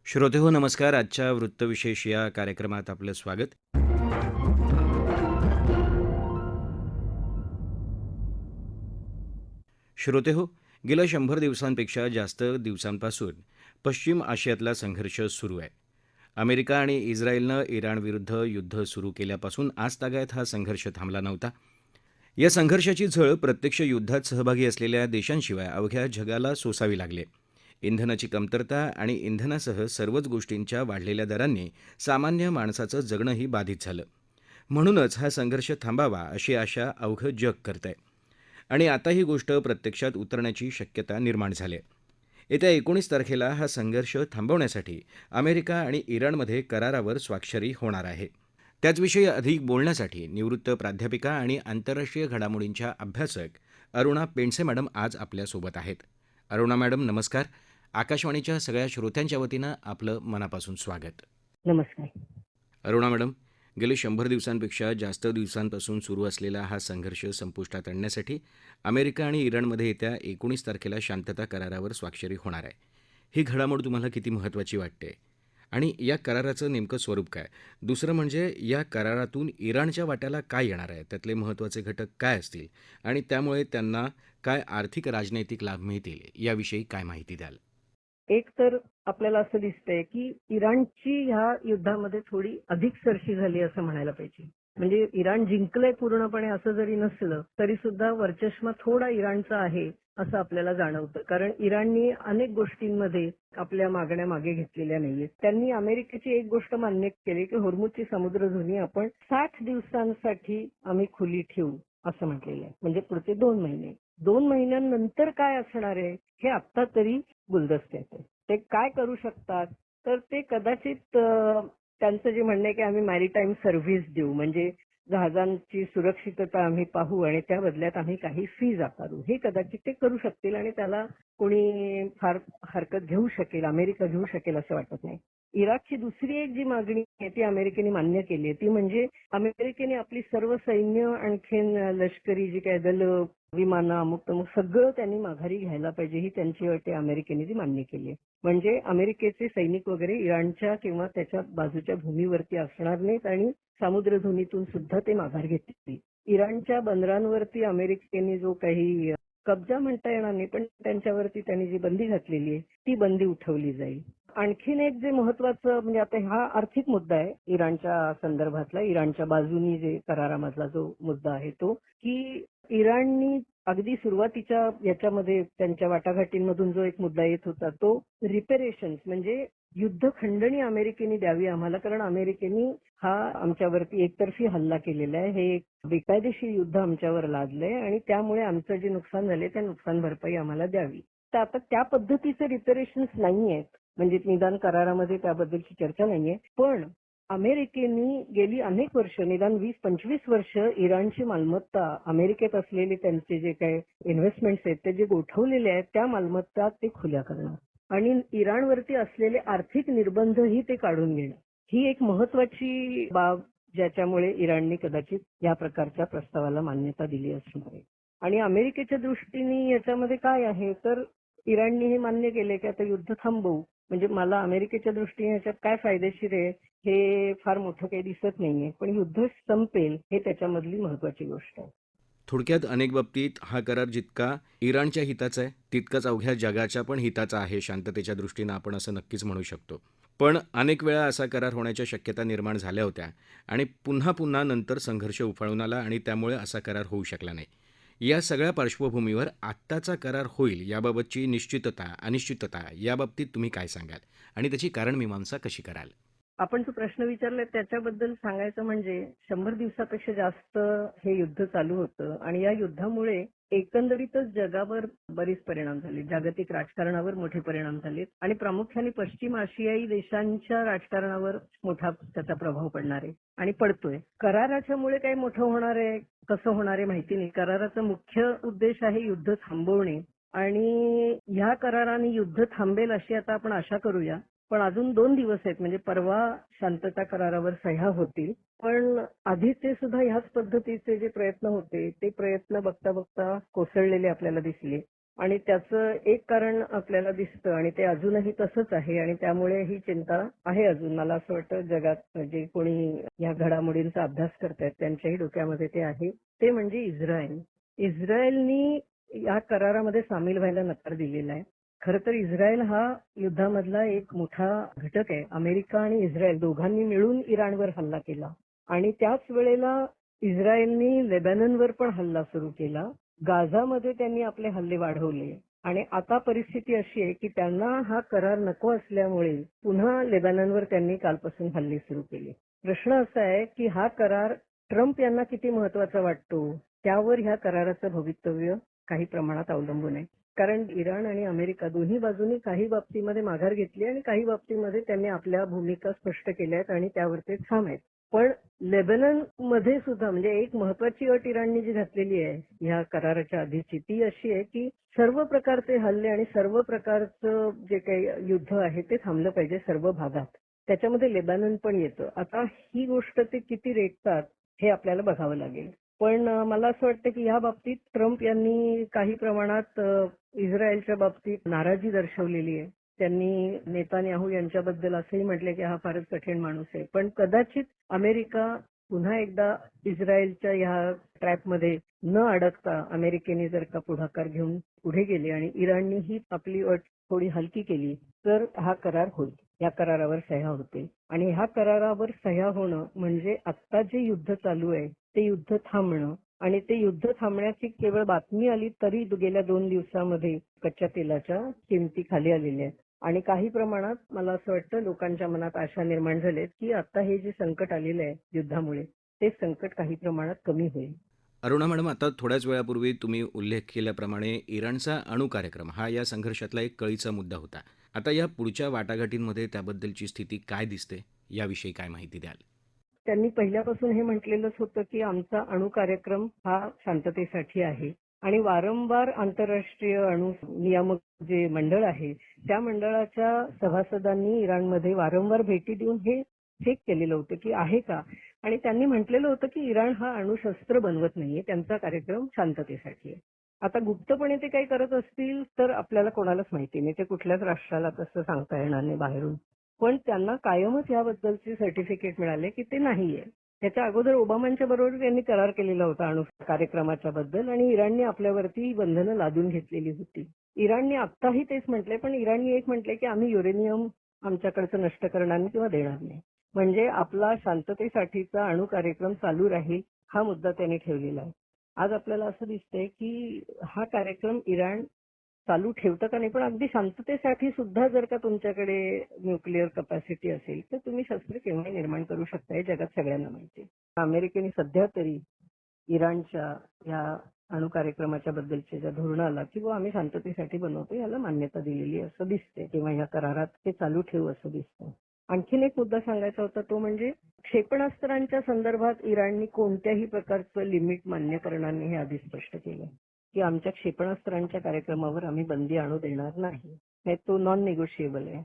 श्रोतेहो नमस्कार. आजच्या वृत्तविशेष या कार्यक्रमात आपलं स्वागत. श्रोतेहो, गेल्या 100 दिवसांपेक्षा जास्त दिवसांपासून पश्चिम आशियातला संघर्ष सुरू आहे. अमेरिका आणि इस्रायलनं इराणविरुद्ध युद्ध सुरू केल्यापासून आजतागायत हा संघर्ष थांबला नव्हता. या संघर्षाची झळ प्रत्यक्ष युद्धात सहभागी असलेल्या देशांशिवाय अवघ्या जगाला सोसावी लागली. इंधनाची कमतरता आणि इंधनासह सर्वच गोष्टींच्या वाढलेल्या दरांनी सामान्य माणसाचं जगणंही बाधित झालं. म्हणूनच हा संघर्ष थांबावा अशी आशा अवघं जग करतंय. आणि आता ही गोष्ट प्रत्यक्षात उतरण्याची शक्यता निर्माण झाली आहे. येत्या 19 तारखेला हा संघर्ष थांबवण्यासाठी अमेरिका आणि इराणमध्ये करारावर स्वाक्षरी होणार आहे. त्याचविषयी अधिक बोलण्यासाठी निवृत्त प्राध्यापिका आणि आंतरराष्ट्रीय घडामोडींच्या अभ्यासक अरुणा पेंडसे मॅडम आज आपल्यासोबत आहेत. अरुणा मॅडम नमस्कार. आकाशवाणीच्या सगळ्या श्रोत्यांच्या वतीनं आपलं मनापासून स्वागत. नमस्कार. अरुणा मॅडम, गेले 100 दिवसांपेक्षा जास्त दिवसांपासून सुरू असलेला हा संघर्ष संपुष्टात आणण्यासाठी अमेरिका आणि इराणमध्ये येत्या 19 तारखेला शांतता करारावर स्वाक्षरी होणार आहे. ही घडामोड तुम्हाला किती महत्त्वाची वाटते आणि या कराराचं नेमकं स्वरूप काय? दुसरं म्हणजे या करारातून इराणच्या वाट्याला काय येणार आहे, त्यातले महत्त्वाचे घटक काय असतील आणि त्यामुळे त्यांना काय आर्थिक राजनैतिक लाभ मिळतील, याविषयी काय माहिती द्याल? एक तर आपल्याला असं दिसतंय की इराणची ह्या युद्धामध्ये थोडी अधिक सरशी झाली असं म्हणायला पाहिजे. म्हणजे इराण जिंकलंय पूर्णपणे असं जरी नसलं तरी सुद्धा वर्चस्व थोडा इराणचा आहे असं आपल्याला जाणवतं. कारण इराणनी अनेक गोष्टींमध्ये आपल्या मागण्या मागे घेतलेल्या नाहीयेत. त्यांनी अमेरिकेची एक गोष्ट मान्य केली की होर्मुझची समुद्रधुनी आपण 60 दिवसांसाठी आम्ही खुली ठेवू असं म्हटलेलं आहे. म्हणजे पुढचे 2 महिने. 2 महिन्यांनंतर काय असणार आहे हे आत्ता तरी गुलदस्त्यात आहे. ते काय करू शकतात तर ते कदाचित त्यांचं जे म्हणणं आहे की आम्ही मॅरीटाईम सर्व्हिस देऊ, म्हणजे जहाजांची सुरक्षितता आम्ही पाहू आणि त्या बदल्यात आम्ही काही फीज आकारू. हे कदाचित ते करू शकतील आणि त्याला कोणी फार हरकत घेऊ शकेल, अमेरिका घेऊ शकेल असं वाटत नाही. इराकची दुसरी एक जी मागणी आहे ती अमेरिकेने मान्य केली आहे. ती म्हणजे अमेरिकेने आपली सर्व सैन्य आणखीन लष्करी जी काय दल, विमानं, अमुक तमुक सगळं त्यांनी माघारी घ्यायला पाहिजे ही त्यांची अट आहे. अमेरिकेने ती मान्य केली आहे. म्हणजे अमेरिकेचे सैनिक वगैरे इराणच्या किंवा त्याच्या बाजूच्या भूमीवरती असणार नाहीत आणि समुद्रधुनीतून सुद्धा ते माघार घेतील. इराणच्या बंदरांवरती अमेरिकेने जो काही कब्जा म्हणता येणार नाही पण त्यांच्यावरती त्यांनी जी बंदी घातलेली आहे ती बंदी उठवली जाईल. आणखीन एक जे महत्वाचं म्हणजे आता हा आर्थिक मुद्दा आहे इराणच्या संदर्भातला, इराणच्या बाजूनी जे करारामधला जो मुद्दा आहे तो की इराणनी अगदी सुरुवातीच्या याच्यामध्ये त्यांच्या वाटाघाटींमधून जो एक मुद्दा येत होता तो रिपेरेशन्स म्हणजे युद्ध खंडणी अमेरिकेने द्यावी आम्हाला, कारण अमेरिकेने हा आमच्यावरती एकतर्फी हल्ला केलेला आहे. हे एक बेकायदेशीर युद्ध आमच्यावर लादलंय आणि त्यामुळे आमचं जे नुकसान झाले त्या नुकसान भरपाई आम्हाला द्यावी. तर आता त्या पद्धतीचे रिपेरेशन्स नाही आहेत, म्हणजे निदान करारामध्ये त्याबद्दलची चर्चा नाहीये. पण अमेरिकेने गेली अनेक वर्ष, निदान 20-25 वर्ष इराणची मालमत्ता, अमेरिकेत असलेले त्यांचे जे काही इन्व्हेस्टमेंट्स आहेत ते जे गोठवलेले आहेत त्या मालमत्ता ते खुल्या करणार आणि इराणवरती असलेले आर्थिक निर्बंधही ते काढून घेणार. ही एक महत्वाची बाब ज्याच्यामुळे इराणने कदाचित या प्रकारच्या प्रस्तावाला मान्यता दिली असणार आहे. आणि अमेरिकेच्या दृष्टीने याच्यामध्ये काय आहे तर इराणने हे मान्य केले की आता युद्ध थांबवू, म्हणजे मला अमेरिकेच्या दृष्टीने याच्यात काय फायदेशीर आहे हे फार मोठं काही दिसत नाहीये, पण युद्ध संपेल हे त्याच्यामधली महत्वाची गोष्ट आहे. थोडक्यात अनेक बाबतीत हा करार जितका इराणच्या हिताचा आहे तितकाच अवघ्या जगाच्या पण हिताचा आहे शांततेच्या दृष्टीनं, आपण असं नक्कीच म्हणू शकतो. पण अनेक वेळा असा करार होण्याच्या शक्यता निर्माण झाल्या होत्या आणि पुन्हा पुन्हा नंतर संघर्ष उफाळून आला आणि त्यामुळे असा करार होऊ शकला नाही. या सगळ्या पार्श्वभूमीवर आत्ताचा करार होईल याबाबतची निश्चितता अनिश्चितता याबाबतीत तुम्ही काय सांगाल आणि त्याची कारणमीमांसा कशी कराल? आपण जो प्रश्न विचारलाय त्याच्याबद्दल सांगायचं म्हणजे 100 दिवसापेक्षा जास्त हे युद्ध चालू होतं आणि या युद्धामुळे एकंदरीतच जगावर बरेच परिणाम झाले, जागतिक राजकारणावर मोठे परिणाम झालेत आणि प्रामुख्याने पश्चिम आशियाई देशांच्या राजकारणावर मोठा त्याचा प्रभाव पडणार आहे आणि पडतोय. कराराच्या मुळे काही मोठं होणार आहे कसं होणार आहे माहिती नाही. कराराचा मुख्य उद्देश आहे युद्ध थांबवणे आणि ह्या कराराने युद्ध थांबेल अशी आता आपण आशा करूया. पण अजून 2 दिवस आहेत, म्हणजे परवा शांतता करारावर सह्या होतील. पण आधीचे सुद्धा ह्याच पद्धतीचे जे प्रयत्न होते ते प्रयत्न बघता बघता कोसळलेले आपल्याला दिसले आणि त्याचं एक कारण आपल्याला दिसतं आणि ते अजूनही तसंच आहे आणि त्यामुळे ही चिंता आहे अजून. मला असं वाटतं जगात जे कोणी या घडामोडींचा अभ्यास करतायत त्यांच्याही डोक्यामध्ये ते आहे. ते म्हणजे इस्रायल. इस्रायलनी या करारामध्ये सामील व्हायला नकार दिलेला आहे. खरं तर इस्रायल हा युद्धामधला एक मोठा घटक आहे. अमेरिका आणि इस्रायल दोघांनी मिळून इराणवर हल्ला केला आणि त्याच वेळेला इस्रायलनी लेबननवर पण हल्ला सुरू केला. गाझामध्ये त्यांनी आपले हल्ले वाढवले आणि आता परिस्थिती अशी आहे की त्यांना हा करार नको असल्यामुळे पुन्हा लेबननवर त्यांनी कालपासून हल्ले सुरू केले. प्रश्न असा आहे की हा करार ट्रम्प यांना किती महत्वाचा वाटतो त्यावर ह्या कराराचं भवितव्य काही प्रमाणात अवलंबून आहे. कारण इराण आणि अमेरिका दोन्ही बाजूनी काही बाबतीमध्ये माघार घेतली आणि काही बाबतीमध्ये त्यांनी आपल्या भूमिका स्पष्ट केल्या आहेत आणि त्यावर ते ठाम आहेत. पण लेबनन मध्ये सुद्धा म्हणजे एक महत्वाची अट इराणने जी घातलेली आहे ह्या कराराच्या आधीची ती अशी आहे की सर्व प्रकारचे हल्ले आणि सर्व प्रकारचं जे काही युद्ध आहे ते थांबलं पाहिजे सर्व भागात. त्याच्यामध्ये लेबनन पण येतं. आता ही गोष्ट ते किती रेटतात हे आपल्याला बघावं लागेल. पण मला असं वाटतं की या बाबतीत ट्रम्प यांनी काही प्रमाणात इस्रायलच्या बाबतीत नाराजी दर्शवलेली आहे. त्यांनी नेतान्याहू यांच्याबद्दल असंही म्हटले की हा फारच कठीण माणूस आहे. पण कदाचित अमेरिका पुन्हा एकदा इस्रायलच्या ह्या ट्रॅपमध्ये न अडकता अमेरिकेने जर का पुढाकार घेऊन पुढे गेले आणि इराणने ही आपली अट थोडी हलकी केली तर हा करार होईल. या करारावर सह्या होतील आणि ह्या करारावर सह्या होणं म्हणजे आत्ता जे युद्ध चालू आहे ते युद्ध थांबणं आणि ते युद्ध थांबण्याची केवळ बातमी आली तरी गेल्या 2 दिवसामध्ये कच्च्या तेलाच्या किमती खाली आलेल्या आहेत. आणि काही प्रमाणात मला असं वाटतं लोकांच्या मनात आशा निर्माण झालेत की आता हे जे संकट आलेलं आहे युद्धामुळे ते संकट काही प्रमाणात कमी होईल. अरुणा मॅडम, आता थोड्याच वेळापूर्वी तुम्ही उल्लेख केल्याप्रमाणे इराणचा अणू कार्यक्रम हा या संघर्षातला एक कळीचा मुद्दा होता. आता या पुढच्या वाटाघाटींमध्ये त्याबद्दलची स्थिती काय दिसते, याविषयी काय माहिती द्याल? त्यांनी पहिल्यापासून हे म्हटलेलंच होतं की आमचा अणु कार्यक्रम हा शांततेसाठी आहे आणि वारंवार आंतरराष्ट्रीय अणु नियामक जे मंडळ आहे त्या मंडळाच्या सभासदांनी इराणमध्ये वारंवार भेटी देऊन हे चेक केलेलं होतं की आहे का आणि त्यांनी म्हटलेलं होतं की इराण हा अणुशस्त्र बनवत नाहीये, त्यांचा कार्यक्रम शांततेसाठी आहे. आता गुप्तपणे ते काही करत असतील तर आपल्याला कोणालाच माहिती नाही, ते कुठल्याच राष्ट्राला तसं सांगता येणार नाही बाहेरून. पण त्यांना कायमच याबद्दलचे सर्टिफिकेट मिळाले की ते नाहीये. त्याच्या अगोदर ओबामांच्या बरोबर त्यांनी करार केलेला होता अणु कार्यक्रमाच्या बद्दल आणि इराणने आपल्यावरती बंधनं लादून घेतलेली होती. इराणने आत्ताही तेच म्हटलंय, पण इराणने एक म्हटलंय की आम्ही युरेनियम आमच्याकडचं नष्ट करणार नाही किंवा देणार नाही. म्हणजे आपला शांततेसाठीचा अणु कार्यक्रम चालू राहील हा मुद्दा त्यांनी ठेवलेला आहे. आज आपल्याला असं दिसतंय की हा कार्यक्रम इराण चालू ठेवतं का नाही, पण अगदी शांततेसाठी सुद्धा जर का तुमच्याकडे न्यूक्लिअर कपॅसिटी असेल तर तुम्ही शस्त्र केव्हाही निर्माण करू शकता हे जगात सगळ्यांना माहिती आहे. अमेरिकेने सध्या तरी इराणच्या या अणु कार्यक्रमाच्या बद्दलच्या ज्या धोरणाला किंवा आम्ही शांततेसाठी बनवतो याला मान्यता दिलेली असं दिसते किंवा या करारात ते चालू ठेवू असं दिसतं. आणखीन एक मुद्दा सांगायचा होता तो म्हणजे क्षेपणास्त्रांच्या संदर्भात इराणनी कोणत्याही प्रकारचं लिमिट मान्य करणार नाही हे आधी स्पष्ट केलं की आमच्या क्षेपणास्त्रांच्या कार्यक्रमावर आम्ही बंदी आणू देणार नाही. हे तो नॉन निगोशिएबल आहे.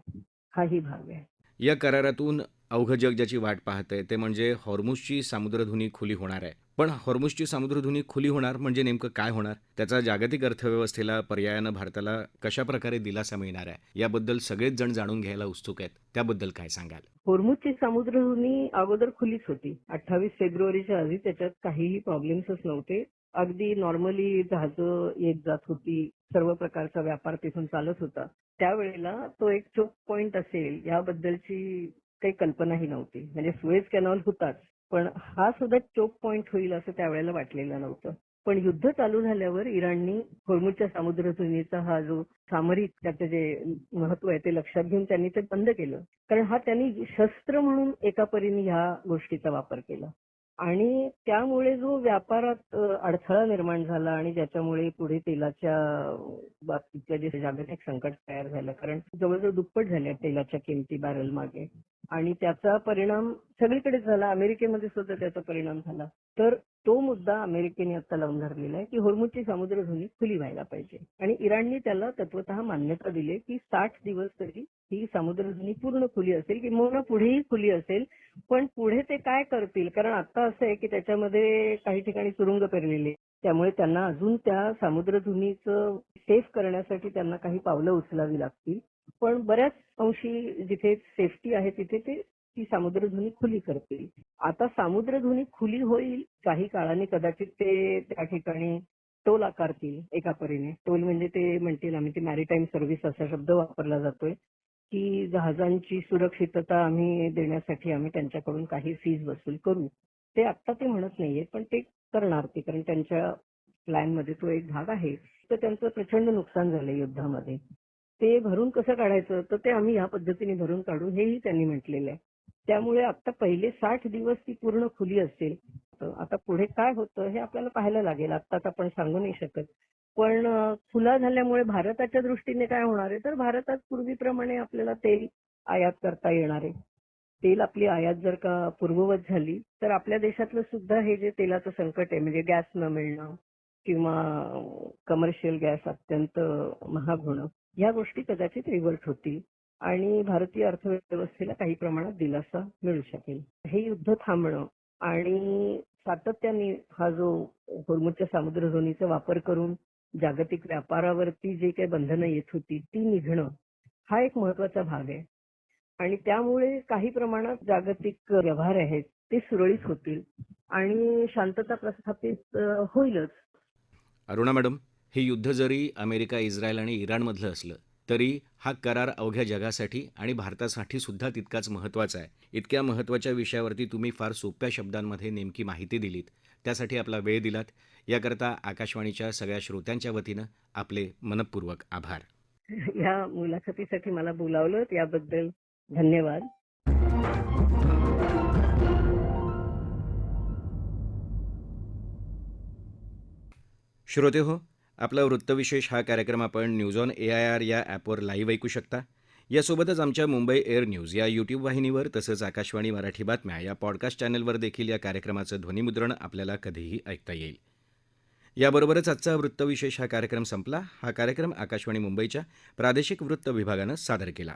हाही भाग आहे. या करारातून अवघं जग ज्याची वाट पाहतंय ते म्हणजे हॉर्मुझची सामुद्रधुनी खुली होणार आहे. पण हॉर्मुझची सामुद्रधुनी खुली होणार म्हणजे नेमकं काय होणार? त्याचा जागतिक अर्थव्यवस्थेला पर्यायानं भारताला कशाप्रकारे दिलासा मिळणार आहे? याबद्दल सगळेच जण जाणून घ्यायला उत्सुक आहेत. त्याबद्दल काय सांगाल? होर्मुझची सामुद्रधुनी अगोदर खुलीच होती. 28 फेब्रुवारीच्या आधी त्याच्यात काहीही प्रॉब्लेम्सच नव्हते. अगदी नॉर्मली जहाजं येत जात होती. सर्व प्रकारचा व्यापार तिथून चालत होता. त्यावेळेला तो एक चोक पॉइंट असेल याबद्दलची काही कल्पनाही नव्हती. म्हणजे सुएझ कॅनॉल होताच. पण हा सुद्धा चोक पॉइंट होईल असं त्यावेळेला वाटलेलं नव्हतं. पण युद्ध चालू झाल्यावर इराणनी होर्मुझच्या सामुद्रधुनीचा हा जो सामरिक त्याचं जे महत्व आहे ते लक्षात घेऊन त्यांनी ते बंद केलं. कारण हा त्यांनी शस्त्र म्हणून एका परीने ह्या गोष्टीचा वापर केला. आणि त्यामुळे जो व्यापारात अडथळा निर्माण झाला आणि ज्याच्यामुळे पुढे तेलाच्या बाबतीतलं जे जागतिक संकट तयार झालं. कारण जवळजवळ दुप्पट झाल्या तेलाच्या किमती बॅरल मागे आणि त्याचा परिणाम सगळीकडेच झाला. अमेरिकेमध्ये सुद्धा त्याचा परिणाम झाला. तर तो मुद्दा अमेरिकेने आता लावून धरलेला आहे की होर्मुझची सामुद्रधुनी खुली व्हायला पाहिजे आणि इराणने त्याला तत्वतः मान्यता दिली की 60 दिवस तरी ही सामुद्रधुनी पूर्ण खुली असेल किंवा पुढेही खुली असेल. पण पुढे ते काय करतील, कारण आता असं आहे की त्याच्यामध्ये काही ठिकाणी सुरुंग पेरलेले त्यामुळे त्यांना अजून त्या सामुद्रधुनीचं सेफ करण्यासाठी त्यांना काही पावलं उचलावी लागतील. पण बऱ्याच अंशी जिथे सेफ्टी आहे तिथे ते ती सामुद्रधुनी खुली करतील. आता सामुद्रधुनी खुली होईल काही काळाने कदाचित ते त्या ठिकाणी टोल आकारतील एका परीने. टोल म्हणजे ते म्हणतील आम्ही ते मॅरीटाईम सर्व्हिस असा शब्द वापरला जातोय, की जहाजांची सुरक्षितता आम्ही देण्यासाठी आम्ही त्यांच्याकडून काही फीज वसूल करू. ते आत्ता ते म्हणत नाहीये, पण ते करणार ते कारण त्यांच्या प्लॅनमध्ये तो एक भाग आहे. तर त्यांचं प्रचंड नुकसान झालंय युद्धामध्ये. ते भरून कसं काढायचं तर ते आम्ही ह्या पद्धतीने भरून काढू हेही त्यांनी म्हटलेलं आहे. त्यामुळे आता पहिले 60 दिवस ती पूर्ण खुली असेल. आता पुढे काय होतं हे आपल्याला पाहायला लागेल. आत्ताच आपण सांगू नाही शकत. पण खुला झाल्यामुळे भारताच्या दृष्टीने काय होणार आहे तर भारतात पूर्वीप्रमाणे आपल्याला तेल आयात करता येणार आहे. तेल आपली आयात जर का पूर्ववत झाली तर आपल्या देशातलं सुद्धा हे जे तेलाचं संकट आहे म्हणजे गॅस न मिळणं किंवा कमर्शियल गॅस अत्यंत महाग होणं या गोष्टी कदाचित रिव्हर्ट होतील आणि भारतीय अर्थव्यवस्थेला काही प्रमाणात दिलासा मिळू शकेल. हे युद्ध थांबणं आणि सातत्याने हा जो होर्मुझच्या सामुद्रधुनीचा वापर करून जागतिक व्यापारावरती जे काही बंधनं येत होती ती निघणं हा एक महत्वाचा भाग आहे. आणि त्यामुळे काही प्रमाणात जागतिक व्यवहार आहेत ते सुरळीत होतील आणि शांतता प्रस्थापित होईलच. अरुणा मॅडम, हे युद्ध जरी अमेरिका, इस्रायल आणि इराणमधलं असलं तरी हा करार अवघ्या जगासाठी आणि भारतासाठी सुद्धा तितकाच महत्त्वाचा आहे. इतक्या महत्त्वाच्या विषयावरती तुम्ही फार सोप्या शब्दांमध्ये नेमकी माहिती दिलीत, त्यासाठी आपला वेळ दिलात, याकरता आकाशवाणीच्या सगळ्या श्रोत्यांच्या वतीनं आपले मनःपूर्वक आभार. या मुलाखतीसाठी मला बोलावलं याबद्दल धन्यवाद. श्रोतेहो, आपला वृत्तविशेष हा कार्यक्रम आपण न्यूज ऑन AIR या ॲपवर लाईव्ह ऐकू शकता. यासोबतच आमच्या मुंबई एअर न्यूज या यूट्यूब वाहिनीवर तसंच आकाशवाणी मराठी बातम्या या पॉडकास्ट चॅनलवर देखील या कार्यक्रमाचं ध्वनिमुद्रण आपल्याला कधीही ऐकता येईल. याबरोबरच आजचा वृत्तविशेष हा कार्यक्रम संपला. हा कार्यक्रम आकाशवाणी मुंबईच्या प्रादेशिक वृत्त विभागानं सादर केला.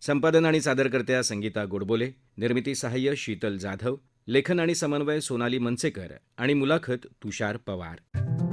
संपादन आणि सादरकर्त्या संगीता गोडबोले, निर्मिती सहाय्य शीतल जाधव, लेखन आणि समन्वय सोनाली मनसेकर आणि मुलाखत तुषार पवार.